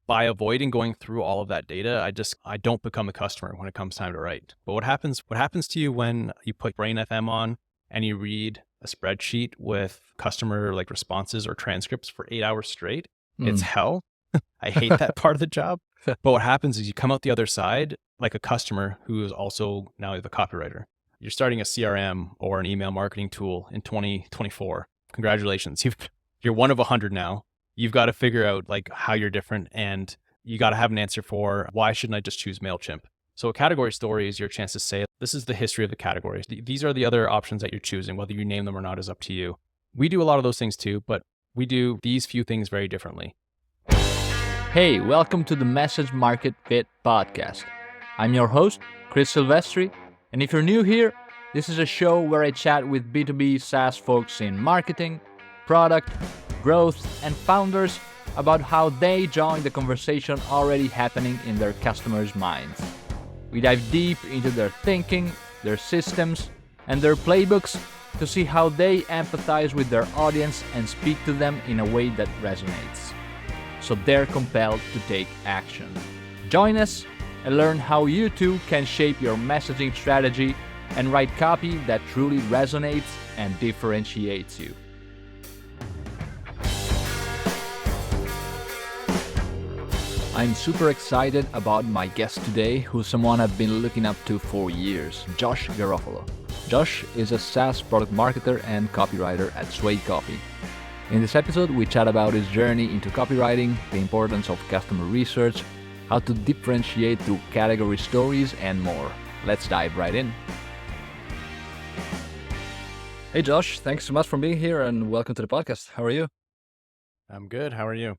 by avoiding going through all of that data, I don't become a customer when it comes time to write. But what happens to you when you put Brain FM on and you read a spreadsheet with customer like responses or transcripts for 8 hours straight? It's hell. I hate that part of the job. But what happens is you come out the other side like a customer who is also now the copywriter. You're starting a CRM or an email marketing tool in 2024. Congratulations. You're one of 100 now. You've got to figure out like how you're different, and you got to have an answer for why shouldn't I just choose MailChimp? So a category story is your chance to say, this is the history of the categories. These are the other options that you're choosing. Whether you name them or not is up to you. We do a lot of those things too, but we do these few things very differently. Hey, welcome to the Message Market Fit podcast. I'm your host, Chris Silvestri, and if you're new here, this is a show where I chat with B2B SaaS folks in marketing, product, growth, and founders about how they join the conversation already happening in their customers' minds. We dive deep into their thinking, their systems, and their playbooks to see how they empathize with their audience and speak to them in a way that resonates, so they're compelled to take action. Join us and learn how you too can shape your messaging strategy and write copy that truly resonates and differentiates you. I'm super excited about my guest today, who's someone I've been looking up to for years, Josh Garofalo. Josh is a SaaS product marketer and copywriter at Sway Copy. In this episode, we chat about his journey into copywriting, the importance of customer research, how to differentiate through category stories, and more. Let's dive right in. Hey Josh, thanks so much for being here and welcome to the podcast. How are you? I'm good. How are you?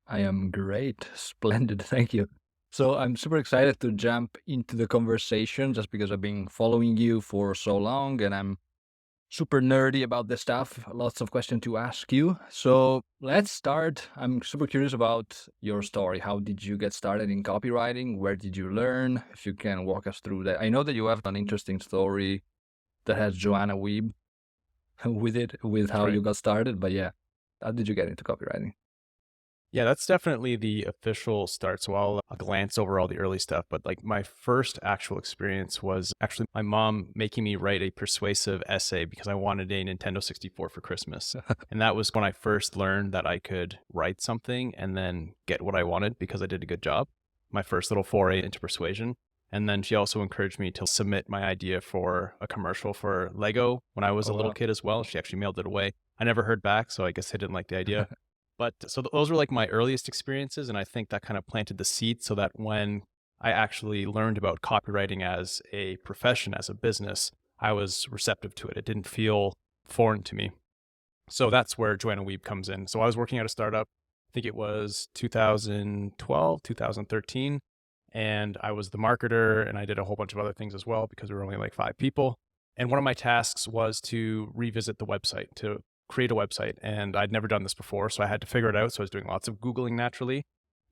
I am great. Splendid. Thank you. So I'm super excited to jump into the conversation just because I've been following you for so long and I'm super nerdy about this stuff. Lots of questions to ask you. So let's start. I'm super curious about your story. How did you get started in copywriting? Where did you learn? If you can walk us through that. I know that you have an interesting story that has Joanna Weeb with how you got started. But yeah, how did you get into copywriting? Yeah, that's definitely the official start. So I'll glance over all the early stuff. But like my first actual experience was actually my mom making me write a persuasive essay because I wanted a Nintendo 64 for Christmas. And that was when I first learned that I could write something and then get what I wanted because I did a good job. My first little foray into persuasion. And then she also encouraged me to submit my idea for a commercial for Lego when I was a little kid as well. She actually mailed it away. I never heard back, so I guess I didn't like the idea. But so those were like my earliest experiences. And I think that kind of planted the seed so that when I actually learned about copywriting as a profession, as a business, I was receptive to it. It didn't feel foreign to me. So that's where Joanna Weeb comes in. So I was working at a startup, I think it was 2012, 2013. And I was the marketer and I did a whole bunch of other things as well because we were only like 5 people. And one of my tasks was to revisit the website, to create a website. And I'd never done this before, so I had to figure it out. So I was doing lots of Googling naturally.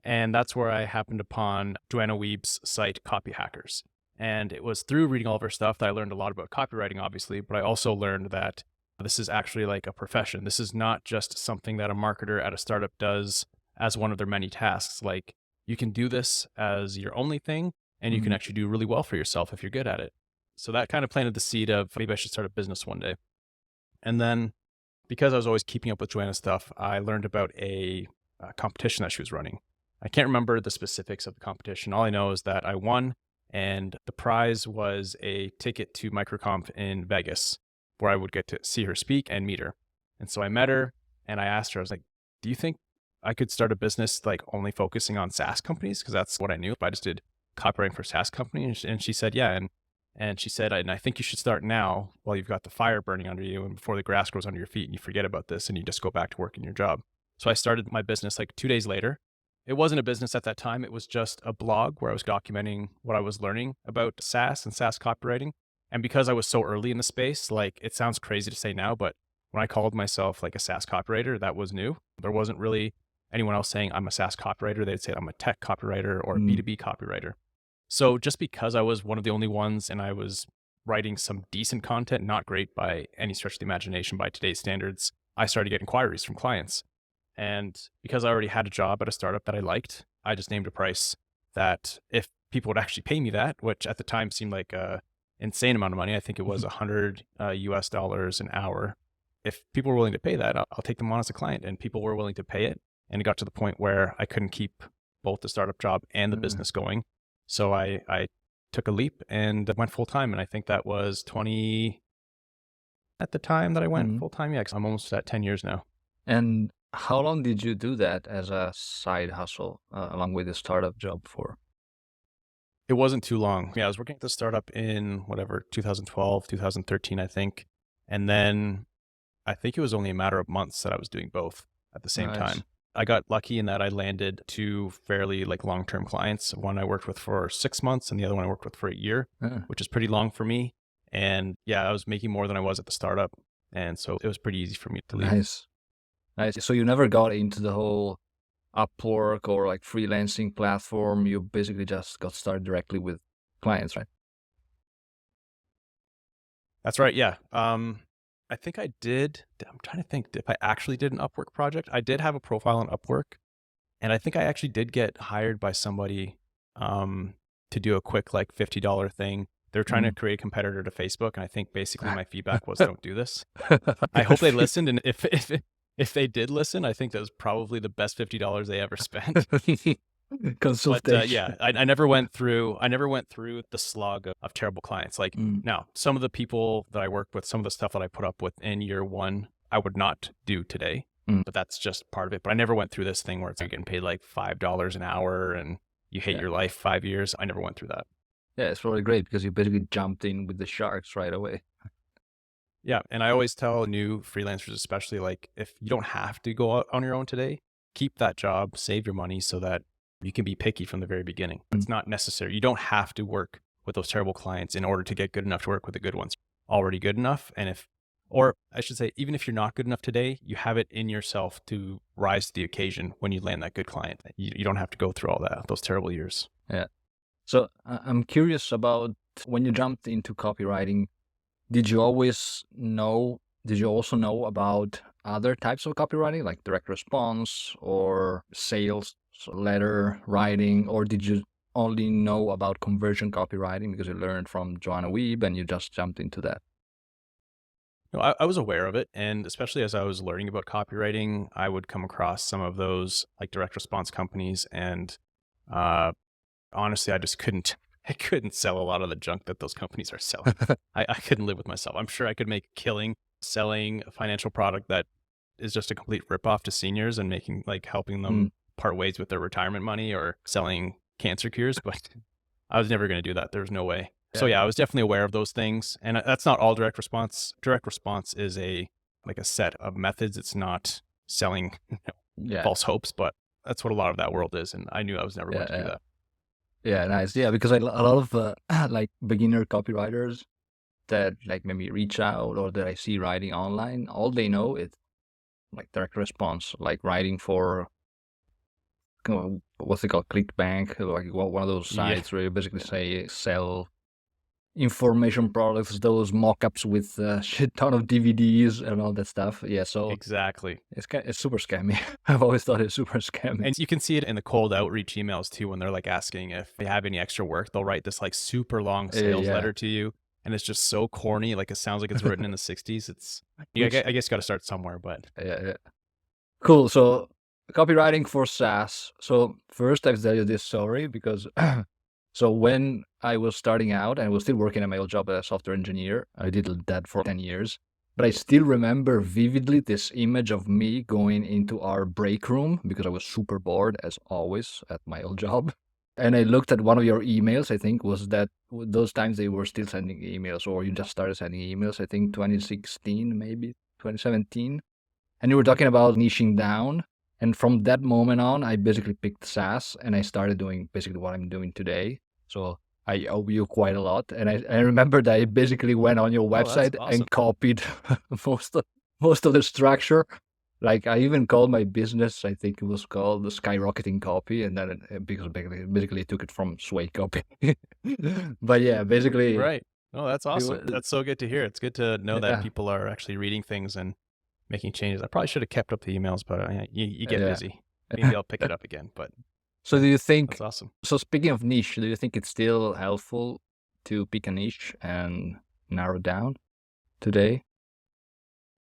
And that's where I happened upon Joanna Weeb's site, Copy Hackers. And it was through reading all of her stuff that I learned a lot about copywriting, obviously, but I also learned that this is actually like a profession. This is not just something that a marketer at a startup does as one of their many tasks. Like you can do this as your only thing, and you can actually do really well for yourself if you're good at it. So that kind of planted the seed of maybe I should start a business one day. And then because I was always keeping up with Joanna's stuff, I learned about a competition that she was running. I can't remember the specifics of the competition. All I know is that I won, and the prize was a ticket to MicroConf in Vegas, where I would get to see her speak and meet her. And so I met her, and I asked her, I was like, do you think I could start a business like only focusing on SaaS companies? Because that's what I knew. I just did copywriting for SaaS companies. And she said, yeah. And she said, and I think you should start now while you've got the fire burning under you and before the grass grows under your feet and you forget about this and you just go back to working your job. So I started my business like 2 days later. It wasn't a business at that time. It was just a blog where I was documenting what I was learning about SaaS and SaaS copywriting. And because I was so early in the space, like it sounds crazy to say now, but when I called myself like a SaaS copywriter, that was new. There wasn't really anyone else saying I'm a SaaS copywriter. They'd say I'm a tech copywriter or a B2B copywriter. So just because I was one of the only ones and I was writing some decent content, not great by any stretch of the imagination by today's standards, I started getting inquiries from clients. And because I already had a job at a startup that I liked, I just named a price that if people would actually pay me that, which at the time seemed like a insane amount of money. I think it was $100 US dollars an hour. If people were willing to pay that, I'll take them on as a client. And people were willing to pay it. And it got to the point where I couldn't keep both the startup job and the business going. So I took a leap and went full time. And I think that was 20 at the time that I went full time. Yeah, 'cause I'm almost at 10 years now. And how long did you do that as a side hustle along with the startup job for? It wasn't too long. Yeah, I was working at the startup in 2012, 2013, I think. And then I think it was only a matter of months that I was doing both at the same time. I got lucky in that I landed two fairly long-term clients. One I worked with for 6 months and the other one I worked with for a year, which is pretty long for me. And yeah, I was making more than I was at the startup. And so it was pretty easy for me to leave. Nice. So you never got into the whole Upwork or freelancing platform. You basically just got started directly with clients, right? That's right. Yeah. I think I did. I'm trying to think if I actually did an Upwork project. I did have a profile on Upwork, and I think I actually did get hired by somebody to do a quick $50 thing. They're trying to create a competitor to Facebook, and I think basically my feedback was, "Don't do this." I hope they listened, and if they did listen, I think that was probably the best $50 they ever spent. Consultation. But yeah, I never went through the slog of terrible clients. Now, some of the people that I worked with, some of the stuff that I put up with in year one, I would not do today, but that's just part of it. But I never went through this thing where it's getting paid $5 an hour and you hate your life 5 years. I never went through that. Yeah, it's probably great because you basically jumped in with the sharks right away. Yeah, and I always tell new freelancers, especially if you don't have to go out on your own today, keep that job, save your money so that you can be picky from the very beginning. It's not necessary. You don't have to work with those terrible clients in order to get good enough to work with the good ones. Already good enough. And or I should say, even if you're not good enough today, you have it in yourself to rise to the occasion when you land that good client. You don't have to go through all those terrible years. Yeah. So I'm curious about when you jumped into copywriting, did you also know about other types of copywriting, like direct response or sales, letter writing, or did you only know about conversion copywriting because you learned from Joanna Weeb and you just jumped into that? No, I was aware of it. And especially as I was learning about copywriting, I would come across some of those direct response companies. And honestly, I couldn't sell a lot of the junk that those companies are selling. I couldn't live with myself. I'm sure I could make a killing selling a financial product that is just a complete ripoff to seniors and helping them part ways with their retirement money or selling cancer cures, but I was never going to do that. There was no way. Yeah. So yeah, I was definitely aware of those things. And that's not all direct response. Direct response is a set of methods. It's not selling false hopes, but that's what a lot of that world is. And I knew I was never going to do that. Yeah, nice. Yeah, because a lot of beginner copywriters that maybe reach out or that I see writing online, all they know is direct response, writing for what's it called, ClickBank, one of those sites where you basically sell information products, those mock-ups with a shit ton of DVDs and all that stuff. Yeah, so exactly, it's super scammy. I've always thought it's super scammy. And you can see it in the cold outreach emails too, when they're asking if they have any extra work. They'll write this super long sales letter to you, and it's just so corny. It sounds like it's written in the 60s. It's I guess you got to start somewhere, but yeah. Cool. So copywriting for SaaS. So first I will tell you this story because so when I was starting out, and I was still working at my old job as a software engineer, I did that for 10 years, but I still remember vividly this image of me going into our break room because I was super bored as always at my old job. And I looked at one of your emails, I think was that those times they were still sending emails, or you just started sending emails, I think 2016, maybe 2017. And you were talking about niching down. And from that moment on, I basically picked SaaS and I started doing basically what I'm doing today. So I owe you quite a lot. And I remember that I basically went on your website and copied most of the structure. I even called my business, I think it was called the Skyrocketing Copy. And then because basically I took it from Sway Copy. But yeah, basically. Right. Oh, that's awesome. That's so good to hear. It's good to know that people are actually reading things and making changes. I probably should have kept up the emails, but you get Yeah. busy. Maybe I'll pick it up again, but So do you think, that's awesome. so speaking of niche, do you think it's still helpful to pick a niche and narrow down today?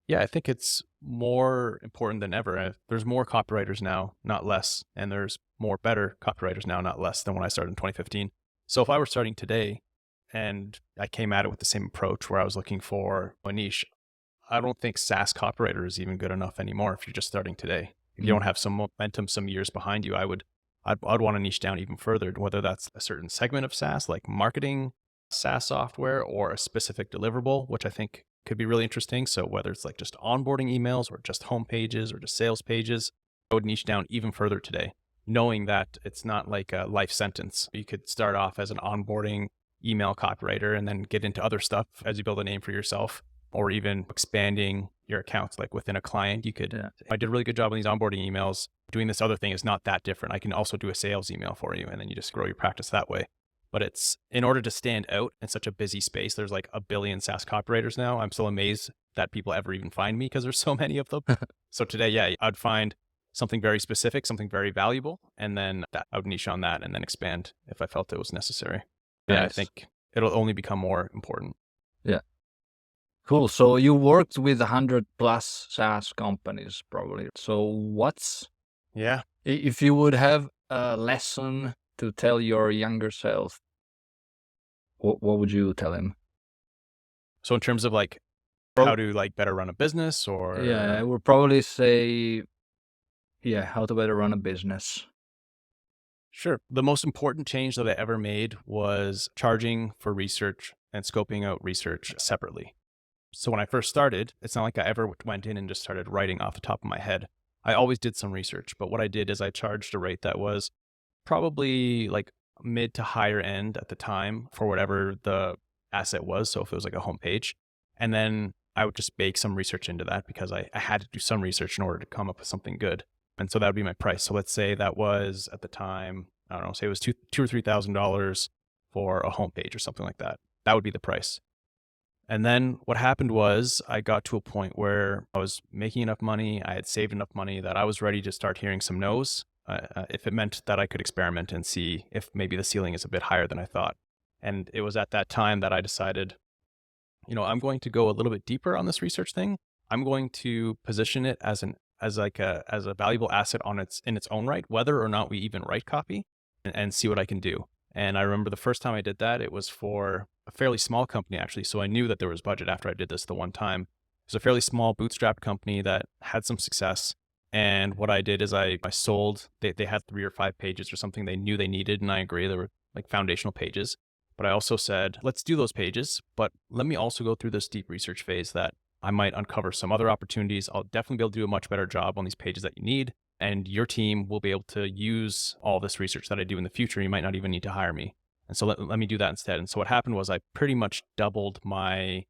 Yeah, I think it's more important than ever. There's more copywriters now, not less. And there's more better copywriters now, not less than when I started in 2015. So if I were starting today and I came at it with the same approach where I was looking for a niche, I don't think SaaS Copywriter is even good enough anymore if you're just starting today. If you don't have some momentum, some years behind you, I'd want to niche down even further, whether that's a certain segment of SaaS, like marketing SaaS software, or a specific deliverable, which I think could be really interesting. So whether it's like just onboarding emails or just home pages or just sales pages, I would niche down even further today, knowing that it's not like a life sentence. You could start off as an onboarding email copywriter and then get into other stuff as you build a name for yourself, or even expanding your accounts. Like within a client, you could, I did a really good job on these onboarding emails. Doing this other thing is not that different. I can also do a sales email for you, and then you just grow your practice that way. But it's, in order to stand out in such a busy space, there's like a billion SaaS copywriters now. I'm still amazed that people ever even find me because there's so many of them. So today, yeah, I'd find something very specific, something very valuable, and then I would niche on that and then expand if I felt it was necessary. Yeah, I think it'll only become more important. Yeah. Cool. So you worked with 100 plus SaaS companies probably. So if you would have a lesson to tell your younger self, what would you tell him? So in terms of like how to like better run a business, or? Yeah, I would probably say, how to better run a business. Sure. The most important change that I ever made was charging for research and scoping out research separately. So when I first started, it's not like I ever went in and just started writing off the top of my head. I always did some research, but what I did is I charged a rate that was probably like mid to higher end at the time for whatever the asset was. So if it was like a homepage, and then I would just bake some research into that because I had to do some research in order to come up with something good. And so that would be my price. So let's say that was at the time, I don't know, say it was $2,000 or $3,000 for a homepage or something like that. That would be the price. And then what happened was I got to a point where I was making enough money, I had saved enough money that I was ready to start hearing some no's, if it meant that I could experiment and see if maybe the ceiling is a bit higher than I thought. And it was at that time that I decided, I'm going to go a little bit deeper on this research thing. I'm going to position it as a valuable asset in its own right, whether or not we even write copy, and see what I can do. And I remember the first time I did that, it was for a fairly small company actually. So I knew that there was budget after I did this the one time. It was a fairly small bootstrapped company that had some success. And what I did is I sold, they had 3 or 5 pages or something they knew they needed. And I agree, they were like foundational pages. But I also said, let's do those pages, but let me also go through this deep research phase that I might uncover some other opportunities. I'll definitely be able to do a much better job on these pages that you need. And your team will be able to use all this research that I do in the future. You might not even need to hire me. And so let me do that instead. And so what happened was I pretty much doubled my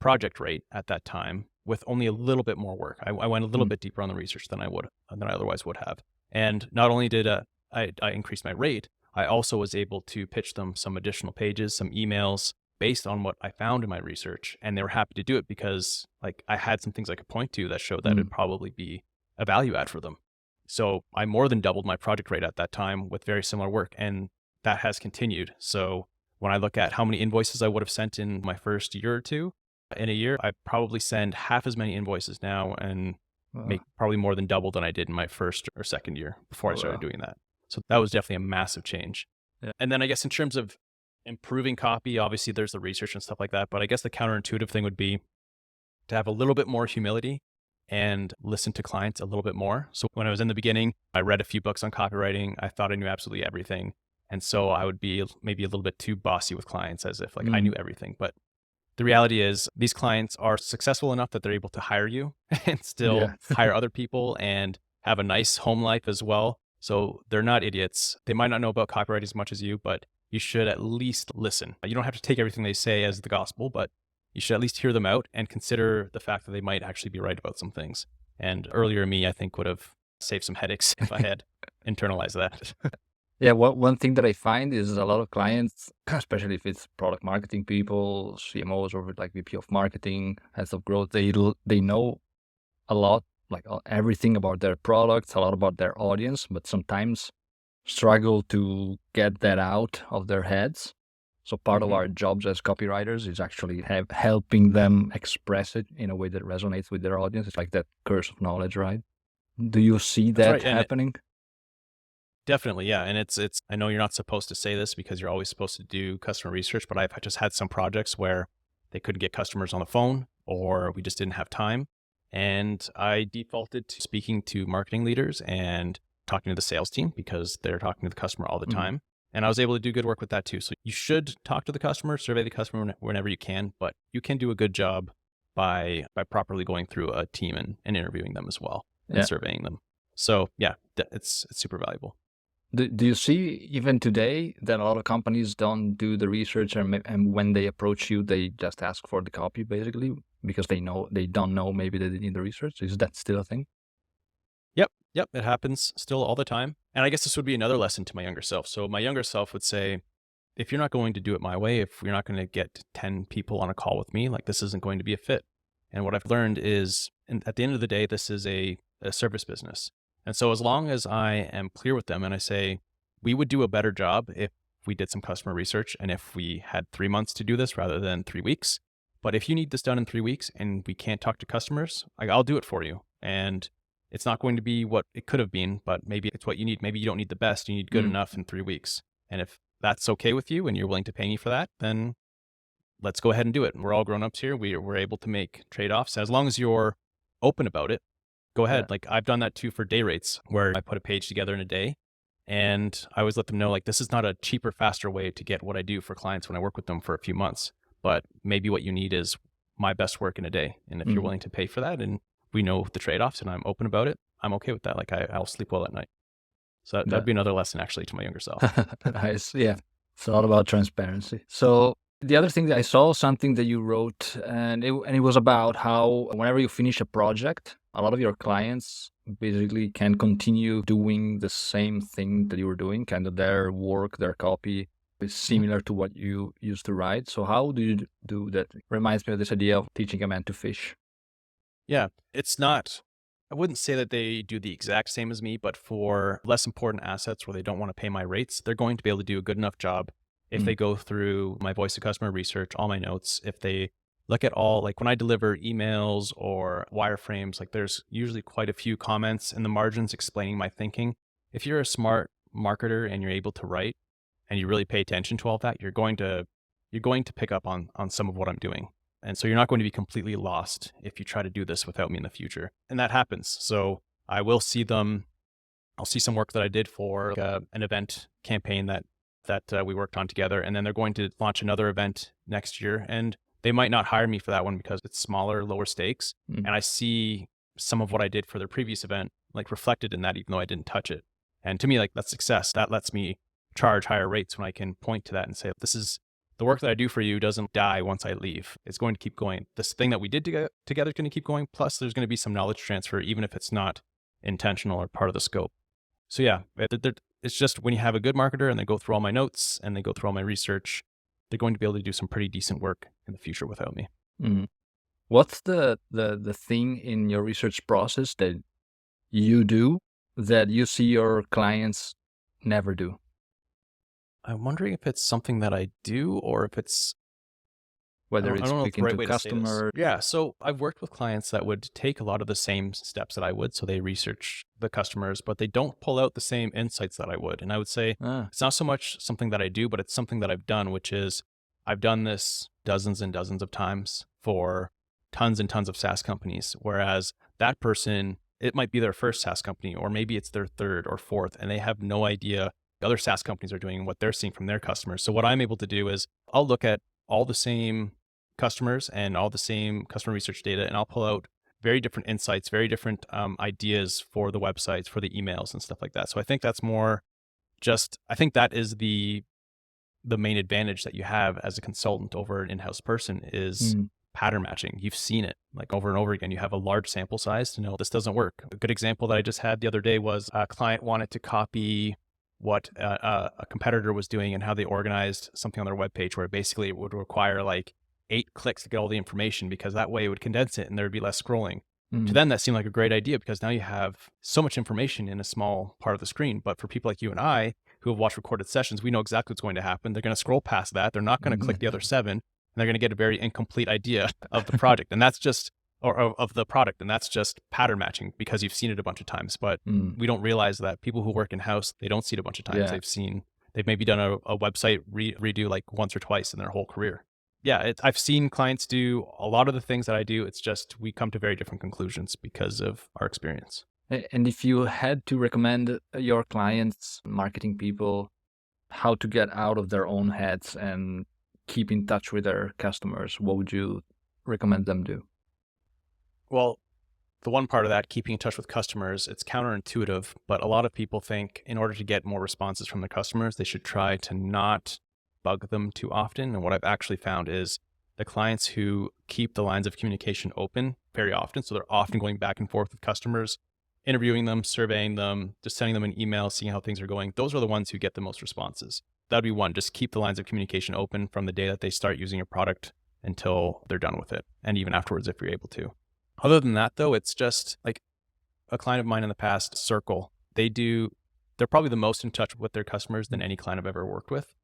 project rate at that time with only a little bit more work. I went a little bit deeper on the research than I otherwise would have. And not only did I increase my rate, I also was able to pitch them some additional pages, some emails based on what I found in my research. And they were happy to do it because like I had some things I could point to that showed that it'd probably be a value add for them. So I more than doubled my project rate at that time with very similar work. And that has continued. So when I look at how many invoices I would have sent in my first year or two, in a year, I probably send half as many invoices now and make probably more than double than I did in my first or second year before I started doing that. So that was definitely a massive change. Yeah. And then I guess in terms of improving copy, obviously there's the research and stuff like that, but I guess the counterintuitive thing would be to have a little bit more humility and listen to clients a little bit more. So when I was in the beginning, I read a few books on copywriting. I thought I knew absolutely everything. And so I would be maybe a little bit too bossy with clients as if like I knew everything. But the reality is these clients are successful enough that they're able to hire you and still hire other people and have a nice home life as well. So they're not idiots. They might not know about copywriting as much as you, but you should at least listen. You don't have to take everything they say as the gospel, but you should at least hear them out and consider the fact that they might actually be right about some things. And earlier me, I think, would have saved some headaches if I had internalized that. Yeah, one thing that I find is a lot of clients, especially if it's product marketing people, CMOs, or like VP of marketing, heads of growth, they know a lot, like everything about their products, a lot about their audience, but sometimes struggle to get that out of their heads. So part of our jobs as copywriters is actually helping them express it in a way that resonates with their audience. It's like that curse of knowledge, right? Do you see That's that right. And happening? definitely, yeah. And it's I know you're not supposed to say this because you're always supposed to do customer research, but I've just had some projects where they couldn't get customers on the phone or we just didn't have time. And I defaulted to speaking to marketing leaders and talking to the sales team because they're talking to the customer all the time. And I was able to do good work with that too. So you should talk to the customer, survey the customer whenever you can, but you can do a good job by properly going through a team and interviewing them as well and surveying them. So yeah, it's super valuable. Do you see even today that a lot of companies don't do the research and when they approach you, they just ask for the copy basically because they don't know maybe they need the research? Is that still a thing? Yep, it happens still all the time. And I guess this would be another lesson to my younger self. So my younger self would say, if you're not going to do it my way, if you're not going to get 10 people on a call with me, like this isn't going to be a fit. And what I've learned is, at the end of the day, this is a service business. And so as long as I am clear with them and I say, we would do a better job if we did some customer research and if we had 3 months to do this rather than 3 weeks. But if you need this done in 3 weeks and we can't talk to customers, I'll do it for you. And it's not going to be what it could have been, but maybe it's what you need. Maybe you don't need the best, you need good enough in 3 weeks. And if that's okay with you and you're willing to pay me for that, then let's go ahead and do it. We're all grown-ups here. We're able to make trade-offs. As long as you're open about it, go ahead. Like I've done that too for day rates where I put a page together in a day and I always let them know like this is not a cheaper, faster way to get what I do for clients when I work with them for a few months, but maybe what you need is my best work in a day. And if you're willing to pay for that and we know the trade-offs and I'm open about it, I'm okay with that. Like I'll sleep well at night. So that'd be another lesson actually to my younger self. Nice. Yeah. It's all about transparency. So the other thing that I saw something that you wrote and it was about how whenever you finish a project, a lot of your clients basically can continue doing the same thing that you were doing, kind of their work, their copy is similar to what you used to write. So how do you do that? Reminds me of this idea of teaching a man to fish. Yeah, it's not, I wouldn't say that they do the exact same as me, but for less important assets where they don't want to pay my rates, they're going to be able to do a good enough job if they go through my voice of customer research, all my notes, if they look at all, like when I deliver emails or wireframes, like there's usually quite a few comments in the margins explaining my thinking. If you're a smart marketer and you're able to write and you really pay attention to all that, you're going to pick up on some of what I'm doing. And so you're not going to be completely lost if you try to do this without me in the future. And that happens. So I will see them. I'll see some work that I did for an event campaign that we worked on together. And then they're going to launch another event next year. And they might not hire me for that one because it's smaller, lower stakes. And I see some of what I did for their previous event, like reflected in that, even though I didn't touch it. And to me, like that's success. That lets me charge higher rates when I can point to that and say, this is the work that I do for you doesn't die once I leave. It's going to keep going. This thing that we did together is going to keep going. Plus there's going to be some knowledge transfer, even if it's not intentional or part of the scope. So yeah, it's just when you have a good marketer and they go through all my notes and they go through all my research, they're going to be able to do some pretty decent work in the future without me. What's the thing in your research process that you do that you see your clients never do? I'm wondering if it's something that I do or if it's whether it's speaking to customers. Yeah, so I've worked with clients that would take a lot of the same steps that I would. So they research the customers, but they don't pull out the same insights that I would. And I would say it's not so much something that I do, but it's something that I've done, which is I've done this dozens and dozens of times for tons and tons of SaaS companies. Whereas that person, it might be their first SaaS company, or maybe it's their third or fourth, and they have no idea other SaaS companies are doing and what they're seeing from their customers. So what I'm able to do is I'll look at all the same customers and all the same customer research data, and I'll pull out very different insights, very different ideas for the websites, for the emails and stuff like that. So I think that's more just, I think that is the main advantage that you have as a consultant over an in-house person is pattern matching. You've seen it like over and over again. You have a large sample size to know this doesn't work. A good example that I just had the other day was a client wanted to copy what a competitor was doing and how they organized something on their webpage where basically it would require like 8 clicks to get all the information because that way it would condense it and there would be less scrolling. To them, that seemed like a great idea because now you have so much information in a small part of the screen. But for people like you and I who have watched recorded sessions, we know exactly what's going to happen. They're going to scroll past that. They're not going to click the other 7, and they're going to get a very incomplete idea of the project. And that's just, or of the product. And that's just pattern matching because you've seen it a bunch of times. But we don't realize that people who work in-house, they don't see it a bunch of times. They've maybe done a website redo like once or twice in their whole career. Yeah, I've seen clients do a lot of the things that I do. It's just we come to very different conclusions because of our experience. And if you had to recommend your clients, marketing people, how to get out of their own heads and keep in touch with their customers, what would you recommend them do? Well, the one part of that, keeping in touch with customers, it's counterintuitive, but a lot of people think in order to get more responses from their customers, they should try to not bug them too often. And what I've actually found is the clients who keep the lines of communication open very often, so they're often going back and forth with customers, interviewing them, surveying them, just sending them an email, seeing how things are going. Those are the ones who get the most responses. That'd be one, just keep the lines of communication open from the day that they start using your product until they're done with it, and even afterwards if you're able to. Other than that, though, it's just like a client of mine in the past, Circle, they're probably the most in touch with their customers than any client I've ever worked with.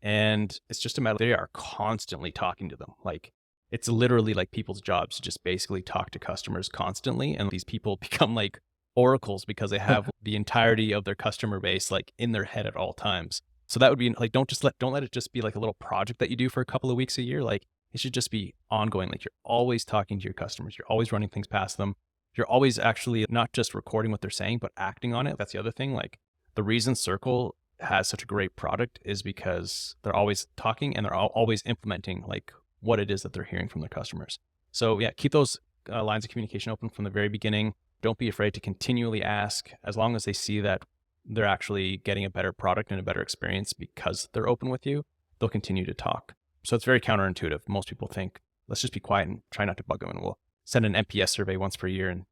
And it's just a matter, they are constantly talking to them. Like it's literally like people's jobs to just basically talk to customers constantly. And these people become like oracles because they have the entirety of their customer base like in their head at all times. So that would be like, don't let it just be like a little project that you do for a couple of weeks a year. Like it should just be ongoing. Like you're always talking to your customers. You're always running things past them. You're always actually not just recording what they're saying, but acting on it. That's the other thing. Like the reason Circle has such a great product is because they're always talking and they're always implementing like what it is that they're hearing from their customers. So yeah, keep those lines of communication open from the very beginning. Don't be afraid to continually ask as long as they see that they're actually getting a better product and a better experience because they're open with you, they'll continue to talk. So it's very counterintuitive. Most people think, let's just be quiet and try not to bug them and we'll send an NPS survey once per year and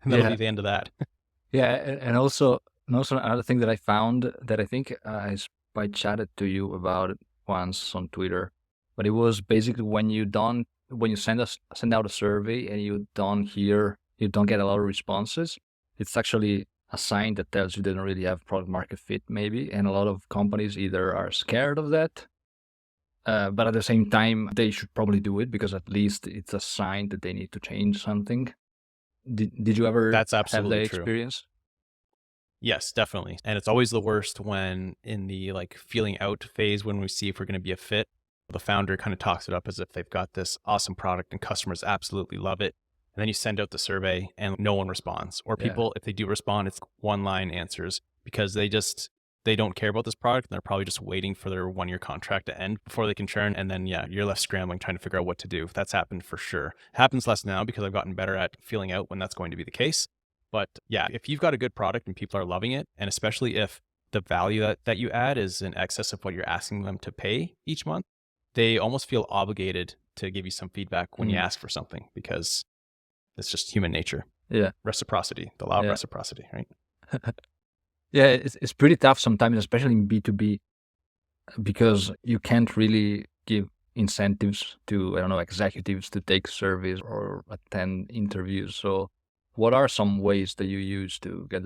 that'll be the end of that. Yeah, and also another thing that I found that I think I chatted to you about it once on Twitter, but it was basically when you send out a survey and you don't get a lot of responses, it's actually a sign that tells you they don't really have product market fit maybe. And a lot of companies either are scared of that, but at the same time, they should probably do it because at least it's a sign that they need to change something. Did you ever That's absolutely have that true. experience? Yes, definitely. And it's always the worst when in the like feeling out phase, when we see if we're going to be a fit, the founder kind of talks it up as if they've got this awesome product and customers absolutely love it. And then you send out the survey and no one responds. Or people, if they do respond, it's one-line answers because they don't care about this product and they're probably just waiting for their 1-year contract to end before they can churn. And then, you're left scrambling, trying to figure out what to do. That's happened for sure. It happens less now because I've gotten better at feeling out when that's going to be the case. But yeah, if you've got a good product and people are loving it, and especially if the value that you add is in excess of what you're asking them to pay each month, they almost feel obligated to give you some feedback when you ask for something because it's just human nature. Yeah. Reciprocity, the law of reciprocity, right? Yeah, it's pretty tough sometimes, especially in B2B, because you can't really give incentives to, executives to take surveys or attend interviews. So what are some ways that you use to get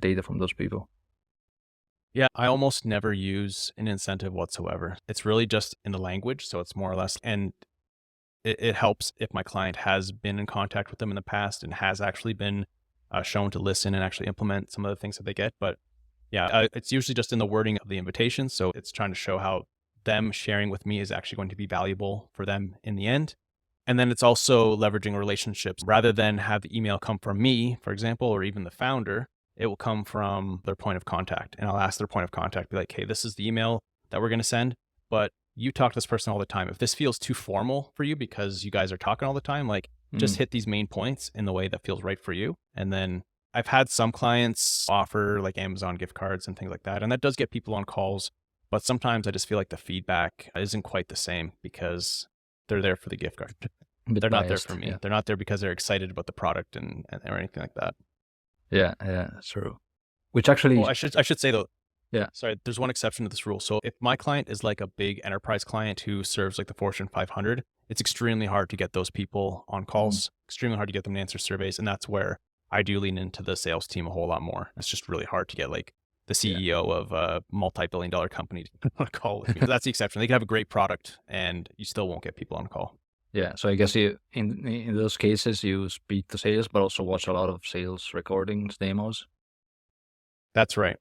data from those people? Yeah, I almost never use an incentive whatsoever. It's really just in the language. So it's more or less, and it helps if my client has been in contact with them in the past and has actually been shown to listen and actually implement some of the things that they get. But yeah, it's usually just in the wording of the invitation. So it's trying to show how them sharing with me is actually going to be valuable for them in the end. And then it's also leveraging relationships. Rather than have the email come from me, for example, or even the founder, it will come from their point of contact. And I'll ask their point of contact, be like, hey, this is the email that we're going to send, but you talk to this person all the time. If this feels too formal for you because you guys are talking all the time, like just hit these main points in the way that feels right for you. And then I've had some clients offer like Amazon gift cards and things like that. And that does get people on calls. But sometimes I just feel like the feedback isn't quite the same because they're there for the gift card. They're not there for me. Yeah. They're not there because they're excited about the product and or anything like that. Yeah, that's true. Which actually, I should say though. Yeah. Sorry, there's one exception to this rule. So if my client is like a big enterprise client who serves like the Fortune 500, it's extremely hard to get those people on calls, extremely hard to get them to answer surveys. And that's where I do lean into the sales team a whole lot more. It's just really hard to get like the CEO of a multi-billion-dollar company to on a call with me. That's the exception. They can have a great product and you still won't get people on a call. Yeah, so I guess in those cases you speak to sales, but also watch a lot of sales recordings, demos. That's right.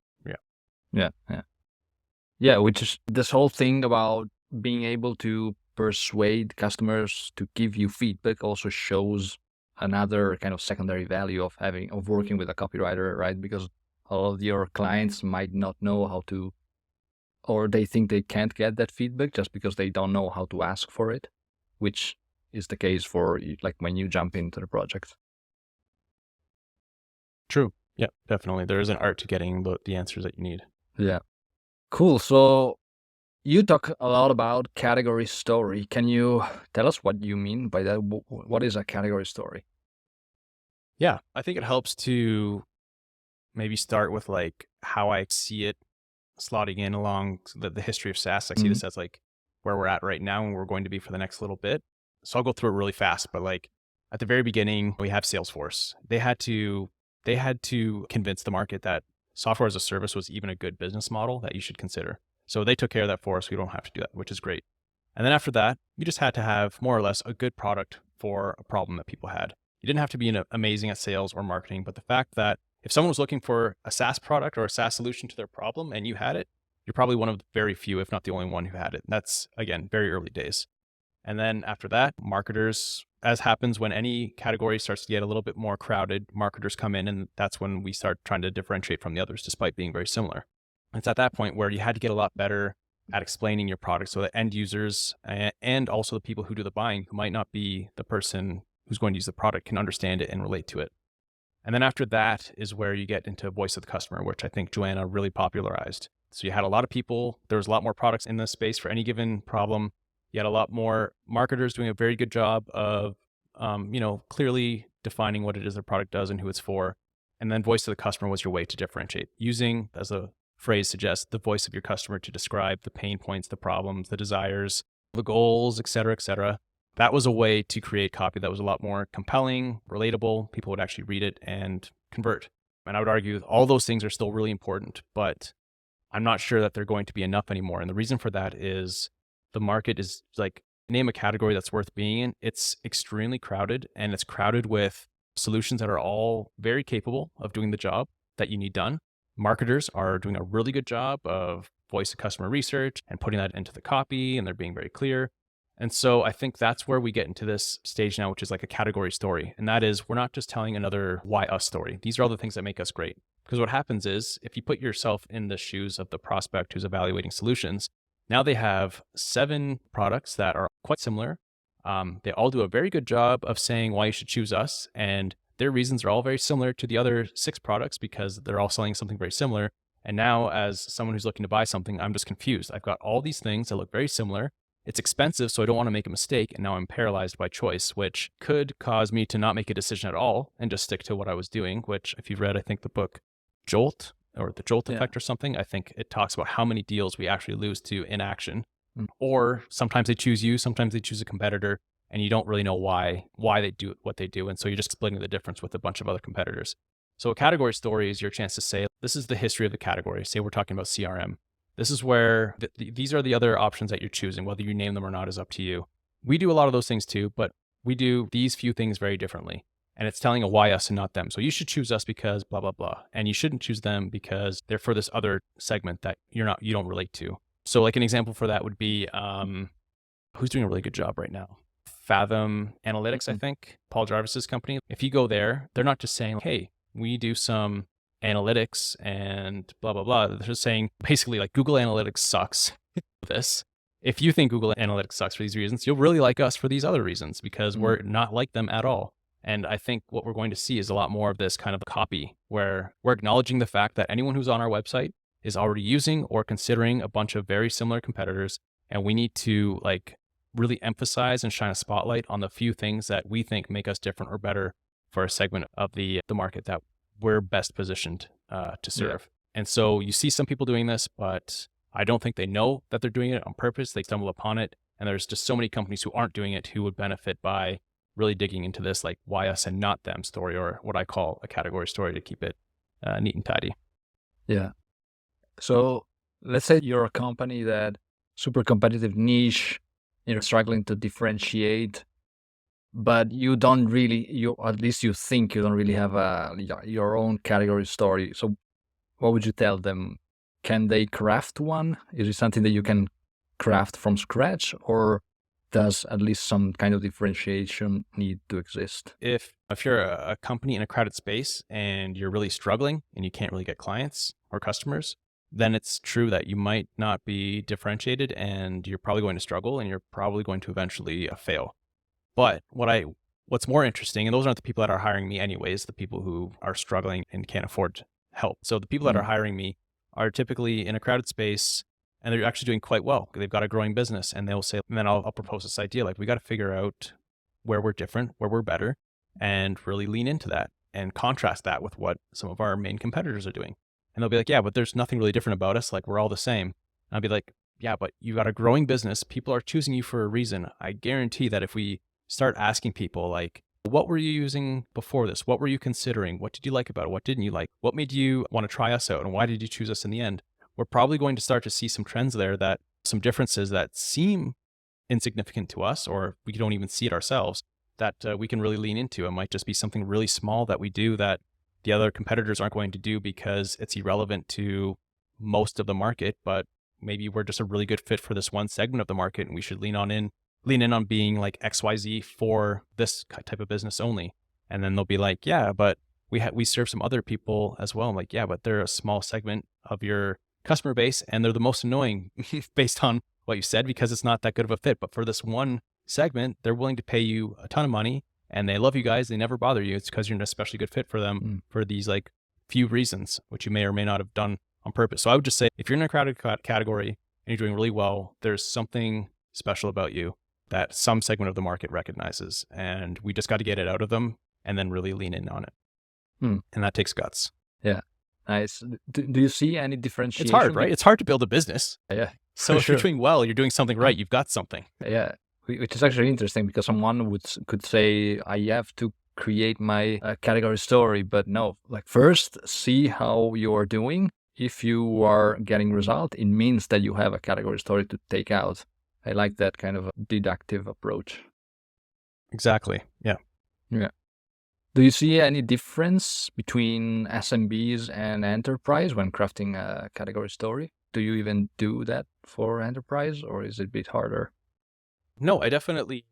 Yeah, which is this whole thing about being able to persuade customers to give you feedback also shows another kind of secondary value of working with a copywriter, right? Because a lot of your clients might not know how to, or they think they can't get that feedback just because they don't know how to ask for it, which is the case for like when you jump into the project. True. Yeah, definitely. There is an art to getting the answers that you need. Yeah. Cool. So you talk a lot about category story. Can you tell us what you mean by that? What is a category story? Yeah, I think it helps to maybe start with like how I see it slotting in along the history of SaaS. I see this as like where we're at right now and we're going to be for the next little bit. So I'll go through it really fast, but like at the very beginning, we have Salesforce. They had to convince the market that software as a service was even a good business model that you should consider. So they took care of that for us. We don't have to do that, which is great. And then after that, you just had to have more or less a good product for a problem that people had. You didn't have to be amazing at sales or marketing, but the fact that if someone was looking for a SaaS product or a SaaS solution to their problem and you had it, you're probably one of the very few, if not the only one who had it. And that's, again, very early days. And then after that, marketers, as happens when any category starts to get a little bit more crowded, marketers come in and that's when we start trying to differentiate from the others despite being very similar. It's at that point where you had to get a lot better at explaining your product so that end users and also the people who do the buying, who might not be the person who's going to use the product, can understand it and relate to it. And then after that is where you get into voice of the customer, which I think Joanna really popularized. So you had a lot of people, there was a lot more products in this space for any given problem. You had a lot more marketers doing a very good job of, clearly defining what it is their product does and who it's for. And then voice of the customer was your way to differentiate, using, as the phrase suggests, the voice of your customer to describe the pain points, the problems, the desires, the goals, et cetera, et cetera. That was a way to create copy that was a lot more compelling, relatable. People would actually read it and convert. And I would argue all those things are still really important, but I'm not sure that they're going to be enough anymore. And the reason for that is the market is like, name a category that's worth being in. It's extremely crowded, and it's crowded with solutions that are all very capable of doing the job that you need done. Marketers are doing a really good job of voice of customer research and putting that into the copy, and they're being very clear. And so I think that's where we get into this stage now, which is like a category story. And that is, we're not just telling another why us story. These are all the things that make us great. Because what happens is, if you put yourself in the shoes of the prospect who's evaluating solutions, now they have 7 products that are quite similar. They all do a very good job of saying why you should choose us. And their reasons are all very similar to the other 6 products because they're all selling something very similar. And now, as someone who's looking to buy something, I'm just confused. I've got all these things that look very similar. It's expensive, so I don't want to make a mistake. And now I'm paralyzed by choice, which could cause me to not make a decision at all and just stick to what I was doing, which, if you've read, I think the book Jolt, or the Jolt effect or something, I think it talks about how many deals we actually lose to inaction. Or sometimes they choose you, sometimes they choose a competitor, and you don't really know why they do what they do. And so you're just splitting the difference with a bunch of other competitors. So a category story is your chance to say, this is the history of the category. Say we're talking about CRM. This is where these are the other options that you're choosing. Whether you name them or not is up to you. We do a lot of those things too, but we do these few things very differently. And it's telling a why us and not them. So you should choose us because blah, blah, blah. And you shouldn't choose them because they're for this other segment that you don't relate to. So like an example for that would be, who's doing a really good job right now? Fathom Analytics, I think, Paul Jarvis's company. If you go there, they're not just saying, hey, we do some analytics and blah, blah, blah. They're just saying basically like Google Analytics sucks this. If you think Google Analytics sucks for these reasons, you'll really like us for these other reasons because we're not like them at all. And I think what we're going to see is a lot more of this kind of copy where we're acknowledging the fact that anyone who's on our website is already using or considering a bunch of very similar competitors. And we need to like really emphasize and shine a spotlight on the few things that we think make us different or better for a segment of the market that we're best positioned to serve. And so you see some people doing this, but I don't think they know that they're doing it on purpose. They stumble upon it. And there's just so many companies who aren't doing it who would benefit by really digging into this like why us and not them story, or what I call a category story, to keep it neat and tidy. Yeah. So let's say you're a company that super competitive niche, you're struggling to differentiate, but you don't really, at least you think you don't really have your own category story. So what would you tell them? Can they craft one? Is it something that you can craft from scratch, or does at least some kind of differentiation need to exist? If you're a company in a crowded space and you're really struggling and you can't really get clients or customers, then it's true that you might not be differentiated and you're probably going to struggle and you're probably going to eventually fail. But what's more interesting, and those aren't the people that are hiring me anyways, the people who are struggling and can't afford help. So the people that are hiring me are typically in a crowded space and they're actually doing quite well. They've got a growing business, and they'll say, and then I'll propose this idea, like, we got to figure out where we're different, where we're better, and really lean into that and contrast that with what some of our main competitors are doing. And they'll be like, yeah, but there's nothing really different about us. Like, we're all the same. And I'll be like, yeah, but you got a growing business. People are choosing you for a reason. I guarantee that if we start asking people, like, what were you using before this? What were you considering? What did you like about it? What didn't you like? What made you want to try us out? And why did you choose us in the end? We're probably going to start to see some trends there, that some differences that seem insignificant to us, or we don't even see it ourselves, that we can really lean into. It might just be something really small that we do that the other competitors aren't going to do because it's irrelevant to most of the market, but maybe we're just a really good fit for this one segment of the market, and we should lean in on being like XYZ for this type of business only. And then they'll be like, yeah, but we serve some other people as well. I'm like, yeah, but they're a small segment of your customer base and they're the most annoying based on what you said, because it's not that good of a fit. But for this one segment, they're willing to pay you a ton of money and they love you guys. They never bother you. It's because you're an especially good fit for them for these like few reasons, which you may or may not have done on purpose. So I would just say, if you're in a crowded category and you're doing really well, there's something special about you that some segment of the market recognizes, and we just got to get it out of them and then really lean in on it. And that takes guts. Yeah. Nice. Do you see any differentiation? It's hard, right? It's hard to build a business. Yeah. So if you're doing well, you're doing something right, you've got something. Yeah. Which is actually interesting, because someone could say, I have to create my category story, but no, like, first see how you are doing. If you are getting result, it means that you have a category story to take out. I like that kind of a deductive approach. Exactly. Yeah. Yeah. Do you see any difference between SMBs and enterprise when crafting a category story? Do you even do that for enterprise, or is it a bit harder? No, I definitely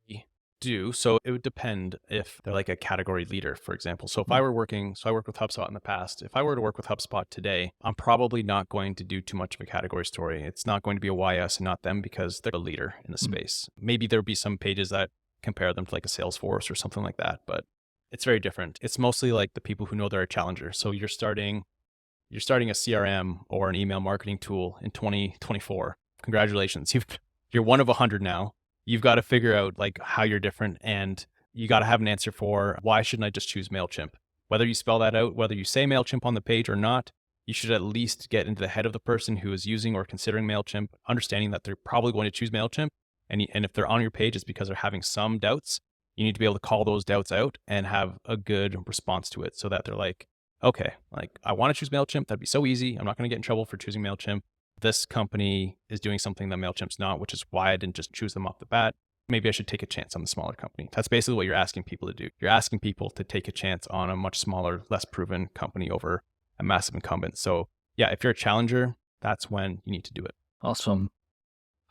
do. So it would depend if they're like a category leader, for example. So if I were working, I worked with HubSpot in the past. If I were to work with HubSpot today, I'm probably not going to do too much of a category story. It's not going to be a YS and not them, because they're a leader in the space. Maybe there'll be some pages that compare them to like a Salesforce or something like that, but it's very different. It's mostly like the people who know they're a challenger. So you're starting a CRM or an email marketing tool in 2024. Congratulations. You're one of 100 now. You've got to figure out like how you're different, and you got to have an answer for, why shouldn't I just choose MailChimp? Whether you spell that out, whether you say MailChimp on the page or not, you should at least get into the head of the person who is using or considering MailChimp, understanding that they're probably going to choose MailChimp. And if they're on your page, it's because they're having some doubts. You need to be able to call those doubts out and have a good response to it, so that they're like, okay, like, I want to choose MailChimp. That'd be so easy. I'm not going to get in trouble for choosing MailChimp. This company is doing something that MailChimp's not, which is why I didn't just choose them off the bat. Maybe I should take a chance on the smaller company. That's basically what you're asking people to do. You're asking people to take a chance on a much smaller, less proven company over a massive incumbent. So yeah, if you're a challenger, that's when you need to do it. Awesome.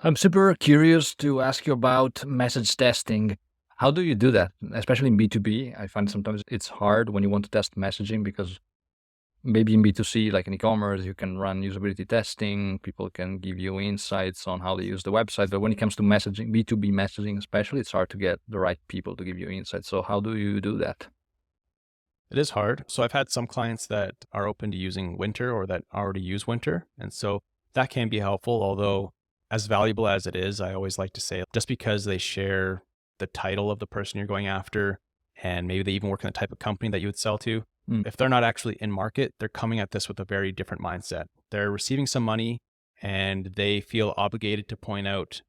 I'm super curious to ask you about message testing. How do you do that? Especially in B2B, I find sometimes it's hard when you want to test messaging, because maybe in B2C, like in e-commerce, you can run usability testing. People can give you insights on how they use the website. But when it comes to messaging, B2B messaging especially, it's hard to get the right people to give you insights. So how do you do that? It is hard. So I've had some clients that are open to using Winter or that already use Winter. And so that can be helpful. Although as valuable as it is, I always like to say, just because they share the title of the person you're going after, and maybe they even work in the type of company that you would sell to, if they're not actually in market, they're coming at this with a very different mindset. They're receiving some money and they feel obligated to point out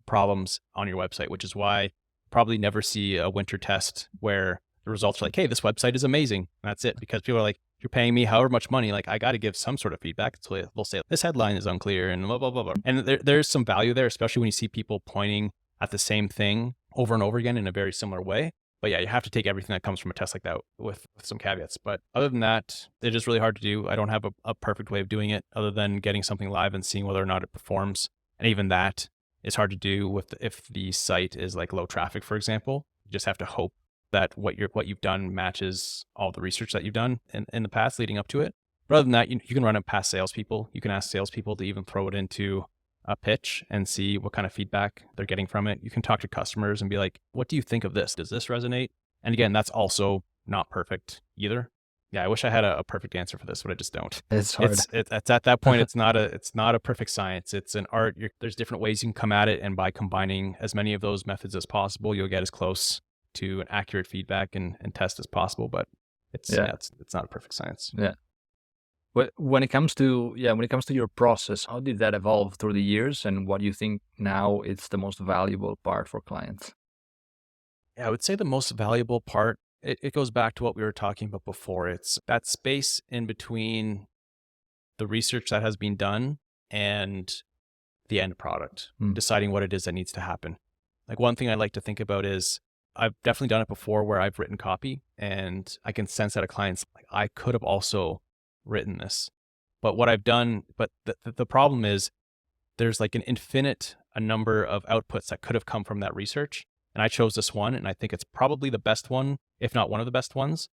problems on your website, which is why you probably never see a winter test where the results are like, hey, this website is amazing. And that's it. Because people are like, you're paying me however much money, like I got to give some sort of feedback. So they'll say this headline is unclear and blah, blah, blah, blah. And there's some value there, especially when you see people pointing at the same thing over and over again in a very similar way. But yeah, you have to take everything that comes from a test like that with some caveats. But other than that, it is really hard to do. I don't have a perfect way of doing it other than getting something live and seeing whether or not it performs. And even that is hard to do if the site is like low traffic, for example. You just have to hope that what you've done matches all the research that you've done in the past leading up to it. But other than that, you can run it past salespeople. You can ask salespeople to even throw it into a pitch and see what kind of feedback they're getting from it. You can talk to customers and be like, what do you think of this? Does this resonate? And again, that's also not perfect either. Yeah, I wish I had a perfect answer for this, but I just don't. It's hard. It's at that point, it's not a perfect science. It's an art. There's different ways you can come at it. And by combining as many of those methods as possible, you'll get as close to an accurate feedback and test as possible. But it's not a perfect science. Yeah. When it comes to your process, how did that evolve through the years, and what do you think now it's the most valuable part for clients? Yeah, I would say the most valuable part, it goes back to what we were talking about before. It's that space in between the research that has been done and the end product, deciding what it is that needs to happen. Like one thing I like to think about is I've definitely done it before where I've written copy and I can sense that a client's like, I could have also written this, but what I've done, but the problem is there's like an infinite number of outputs that could have come from that research. And I chose this one, and I think it's probably the best one, if not one of the best ones.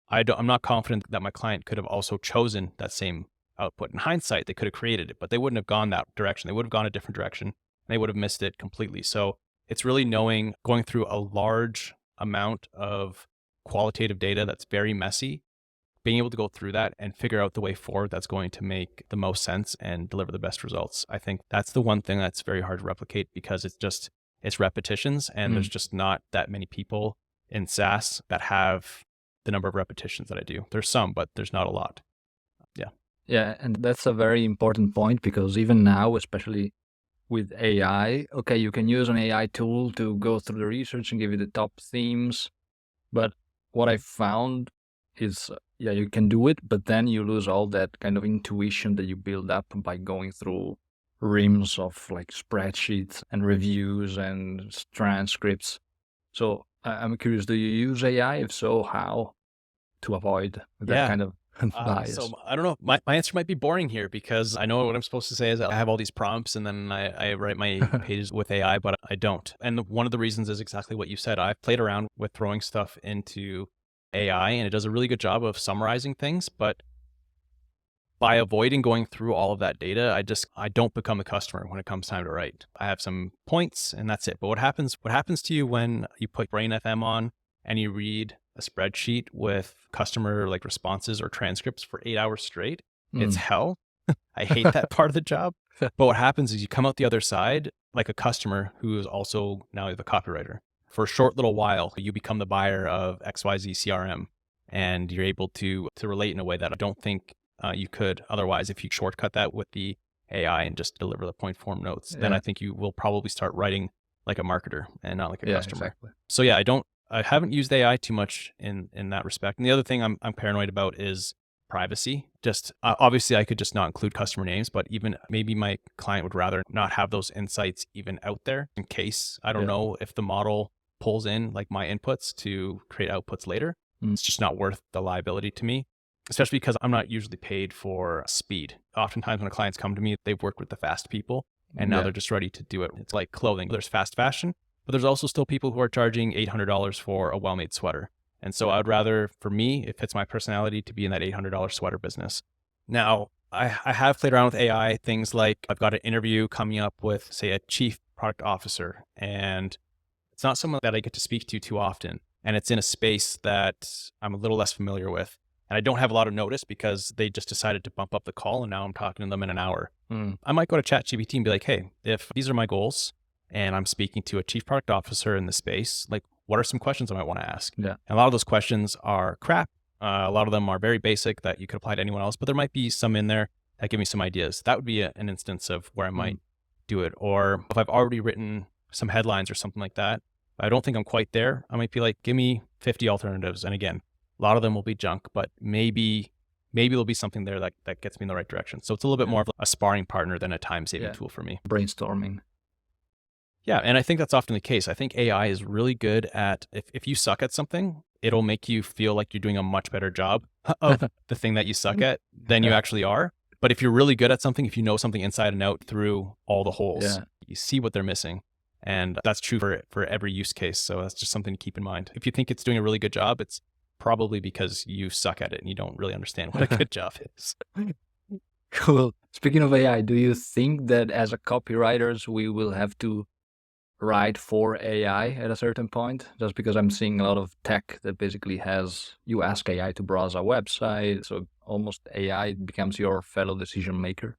I'm not confident that my client could have also chosen that same output. In hindsight, they could have created it, but they wouldn't have gone that direction. They would have gone a different direction. And they would have missed it completely. So it's really going through a large amount of qualitative data that's very messy, being able to go through that and figure out the way forward that's going to make the most sense and deliver the best results. I think that's the one thing that's very hard to replicate because it's repetitions, and there's just not that many people in SaaS that have the number of repetitions that I do. There's some, but there's not a lot. Yeah. Yeah, and that's a very important point because even now, especially with AI, okay, you can use an AI tool to go through the research and give you the top themes. But what I found is, yeah, you can do it, but then you lose all that kind of intuition that you build up by going through reams of like spreadsheets and reviews and transcripts. So I'm curious, do you use AI? If so, how to avoid that kind of bias? So I don't know. My answer might be boring here because I know what I'm supposed to say is I have all these prompts and then I write my pages with AI, but I don't. And one of the reasons is exactly what you said. I've played around with throwing stuff into AI and it does a really good job of summarizing things, but by avoiding going through all of that data, I don't become a customer when it comes time to write. I have some points and that's it. But what happens to you when you put Brain FM on and you read a spreadsheet with customer like responses or transcripts for 8 hours straight? It's hell. I hate that part of the job. But what happens is you come out the other side like a customer who is also now the copywriter. For a short little while, you become the buyer of XYZ CRM and you're able to relate in a way that I don't think you could otherwise if you shortcut that with the AI and just deliver the point form notes. Then I think you will probably start writing like a marketer and not like a customer. Exactly. So yeah, I haven't used AI too much in that respect. And the other thing I'm paranoid about is privacy. Just obviously I could just not include customer names, but even maybe my client would rather not have those insights even out there in case, I don't know if the model pulls in like my inputs to create outputs later. It's just not worth the liability to me. Especially because I'm not usually paid for speed. Oftentimes when clients come to me, they've worked with the fast people and now they're just ready to do it. It's like clothing. There's fast fashion, but there's also still people who are charging $800 for a well-made sweater. And so I'd rather, for me, it fits my personality to be in that $800 sweater business. Now, I have played around with AI, things like I've got an interview coming up with, say, a chief product officer, and it's not someone that I get to speak to too often. And it's in a space that I'm a little less familiar with. And I don't have a lot of notice because they just decided to bump up the call and now I'm talking to them in an hour. I might go to ChatGPT and be like, hey, if these are my goals and I'm speaking to a chief product officer in the space, like what are some questions I might want to ask? Yeah. And a lot of those questions are crap. A lot of them are very basic that you could apply to anyone else, but there might be some in there that give me some ideas. That would be an instance of where I might do it. Or if I've already written some headlines or something like that. I don't think I'm quite there. I might be like, give me 50 alternatives. And again, a lot of them will be junk, but maybe there'll be something there that gets me in the right direction. So it's a little bit more of a sparring partner than a time-saving tool for me. Brainstorming. Yeah, and I think that's often the case. I think AI is really good at, if you suck at something, it'll make you feel like you're doing a much better job of the thing that you suck at than you actually are. But if you're really good at something, if you know something inside and out through all the holes, you see what they're missing. And that's true for every use case. So that's just something to keep in mind. If you think it's doing a really good job, it's probably because you suck at it and you don't really understand what a good job is. Cool. Speaking of AI, do you think that as a copywriters, we will have to write for AI at a certain point? Just because I'm seeing a lot of tech that basically has, you ask AI to browse a website, so almost AI becomes your fellow decision maker.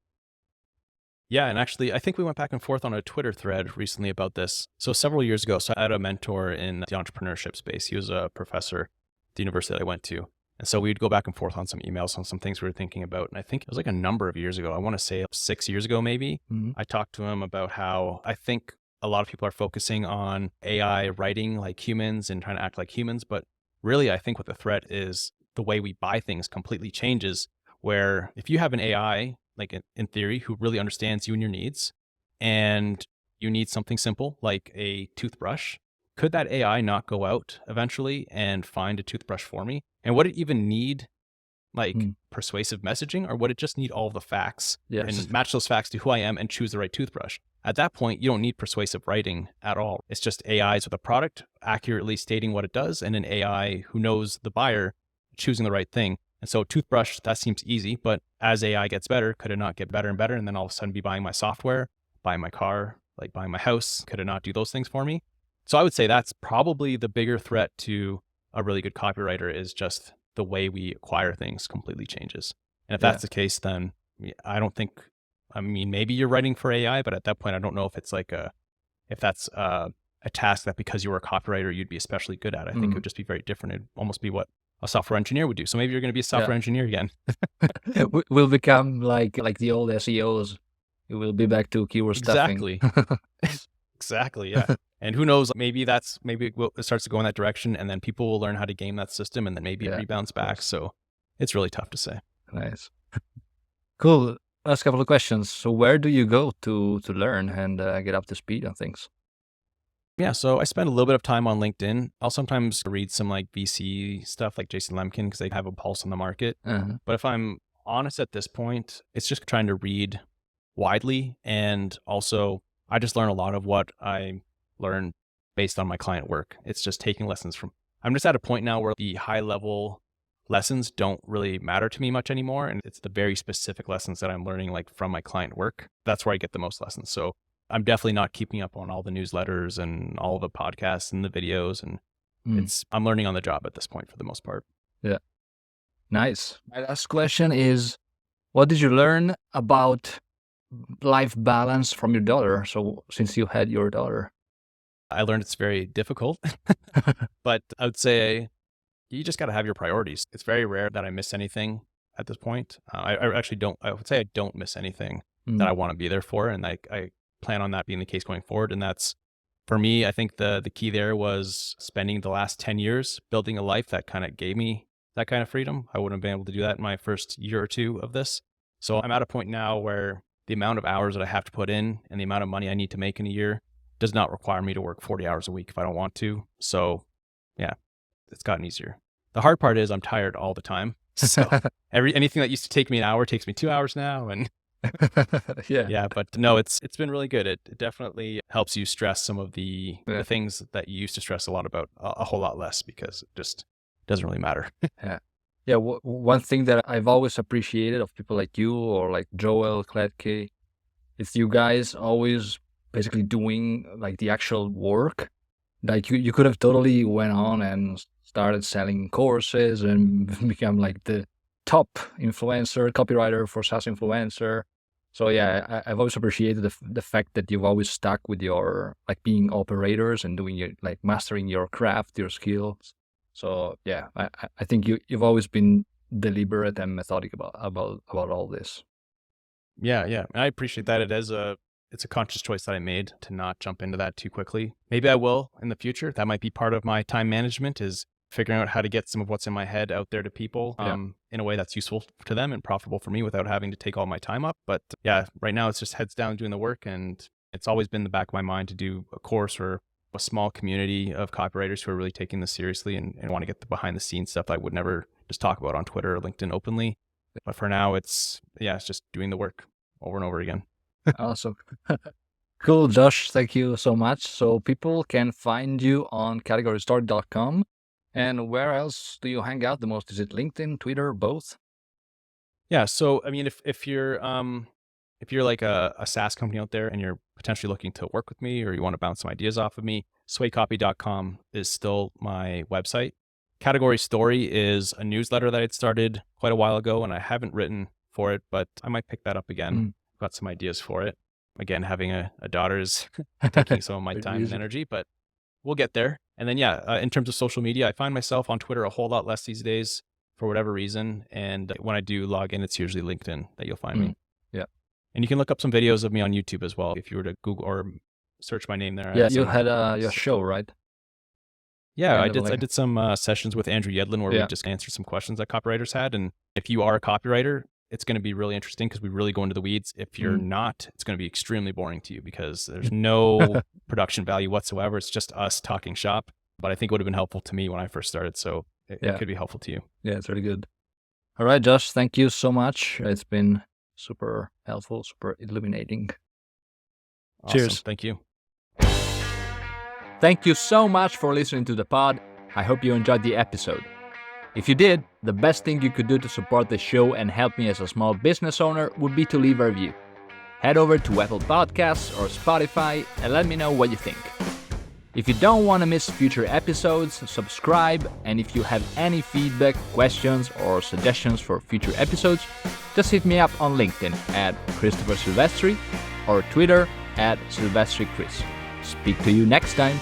Yeah, and actually, I think we went back and forth on a Twitter thread recently about this. So several years ago, I had a mentor in the entrepreneurship space. He was a professor at the university that I went to. And so we'd go back and forth on some emails on some things we were thinking about. And I think it was like a number of years ago. I want to say 6 years ago, maybe. I talked to him about how I think a lot of people are focusing on AI writing like humans and trying to act like humans. But really, I think what the threat is, the way we buy things completely changes, where if you have an AI, like in theory, who really understands you and your needs, and you need something simple like a toothbrush, could that AI not go out eventually and find a toothbrush for me? And would it even need like persuasive messaging, or would it just need all the facts and match those facts to who I am and choose the right toothbrush? At that point, you don't need persuasive writing at all. It's just AIs with a product accurately stating what it does, and an AI who knows the buyer choosing the right thing. And so toothbrush, that seems easy, but as AI gets better, could it not get better and better? And then all of a sudden be buying my software, buying my car, like buying my house? Could it not do those things for me? So I would say that's probably the bigger threat to a really good copywriter, is just the way we acquire things completely changes. And if that's the case, then I don't think, I mean, maybe you're writing for AI, but at that point, I don't know if it's like if that's a task that because you were a copywriter, you'd be especially good at. I think it would just be very different. It'd almost be what a software engineer would do. So maybe you're going to be a software engineer again. We'll become like the old SEOs. It will be back to keyword stuffing. Exactly. Yeah. And who knows, maybe it starts to go in that direction, and then people will learn how to game that system, and then maybe it rebounds back. So it's really tough to say. Nice. Cool. Last couple of questions. So where do you go to learn and get up to speed on things? Yeah, so I spend a little bit of time on LinkedIn. I'll sometimes read some like VC stuff like Jason Lemkin, because they have a pulse on the market. But if I'm honest at this point, it's just trying to read widely. And also, I just learn a lot of what I learn based on my client work. It's just taking lessons from, I'm just at a point now where the high level lessons don't really matter to me much anymore. And it's the very specific lessons that I'm learning like from my client work. That's where I get the most lessons. So I'm definitely not keeping up on all the newsletters and all the podcasts and the videos. And I'm learning on the job at this point for the most part. Yeah. Nice. My last question is, what did you learn about life balance from your daughter? So since you had your daughter. I learned it's very difficult, but I would say you just got to have your priorities. It's very rare that I miss anything at this point. I actually don't, I would say I don't miss anything that I want to be there for. And I plan on that being the case going forward. And that's, for me, I think the key there was spending the last 10 years building a life that kind of gave me that kind of freedom. I wouldn't have been able to do that in my first year or two of this. So I'm at a point now where the amount of hours that I have to put in and the amount of money I need to make in a year does not require me to work 40 hours a week if I don't want to. So yeah, it's gotten easier. The hard part is I'm tired all the time. So anything that used to take me an hour takes me 2 hours now. And yeah, but no, it's been really good. It definitely helps you stress some of the things that you used to stress a lot about a whole lot less, because it just doesn't really matter. Yeah. One thing that I've always appreciated of people like you or like Joel Kletke is you guys always basically doing like the actual work. Like you could have totally went on and started selling courses and become like the top influencer, copywriter for SaaS influencer. So yeah, I've always appreciated the fact that you've always stuck with your like being operators and doing your like mastering your craft, your skills. So yeah, I think you've always been deliberate and methodic about all this. Yeah. I appreciate that. It's it's a conscious choice that I made to not jump into that too quickly. Maybe I will in the future. That might be part of my time management, is figuring out how to get some of what's in my head out there to people in a way that's useful to them and profitable for me without having to take all my time up. But yeah, right now it's just heads down doing the work. And it's always been in the back of my mind to do a course or a small community of copywriters who are really taking this seriously and want to get the behind the scenes stuff I would never just talk about on Twitter or LinkedIn openly. But for now, it's just doing the work over and over again. Awesome. Cool, Josh. Thank you so much. So people can find you on categorystory.com. And where else do you hang out the most? Is it LinkedIn, Twitter, both? Yeah. So, I mean, if you're like a SaaS company out there and you're potentially looking to work with me or you want to bounce some ideas off of me, swaycopy.com is still my website. Category Story is a newsletter that I'd started quite a while ago, and I haven't written for it, but I might pick that up again. Got some ideas for it. Again, having a daughter is taking some of my time and energy, but we'll get there. And then, in terms of social media, I find myself on Twitter a whole lot less these days for whatever reason. And when I do log in, it's usually LinkedIn that you'll find me. Yeah. And you can look up some videos of me on YouTube as well if you were to Google or search my name there. Yeah, you had your show, right? Yeah, I did some sessions with Andrew Yedlin where we just answered some questions that copywriters had. And if you are a copywriter, it's going to be really interesting because we really go into the weeds. If you're not, it's going to be extremely boring to you because there's no production value whatsoever. It's just us talking shop. But I think it would have been helpful to me when I first started. So it could be helpful to you. Yeah, it's really good. All right, Josh, thank you so much. It's been super helpful, super illuminating. Awesome. Cheers. Thank you. Thank you so much for listening to the pod. I hope you enjoyed the episode. If you did, the best thing you could do to support the show and help me as a small business owner would be to leave a review. Head over to Apple Podcasts or Spotify and let me know what you think. If you don't want to miss future episodes, subscribe, and if you have any feedback, questions, or suggestions for future episodes, just hit me up on LinkedIn at Christopher Silvestri or Twitter at SilvestriChris. Speak to you next time.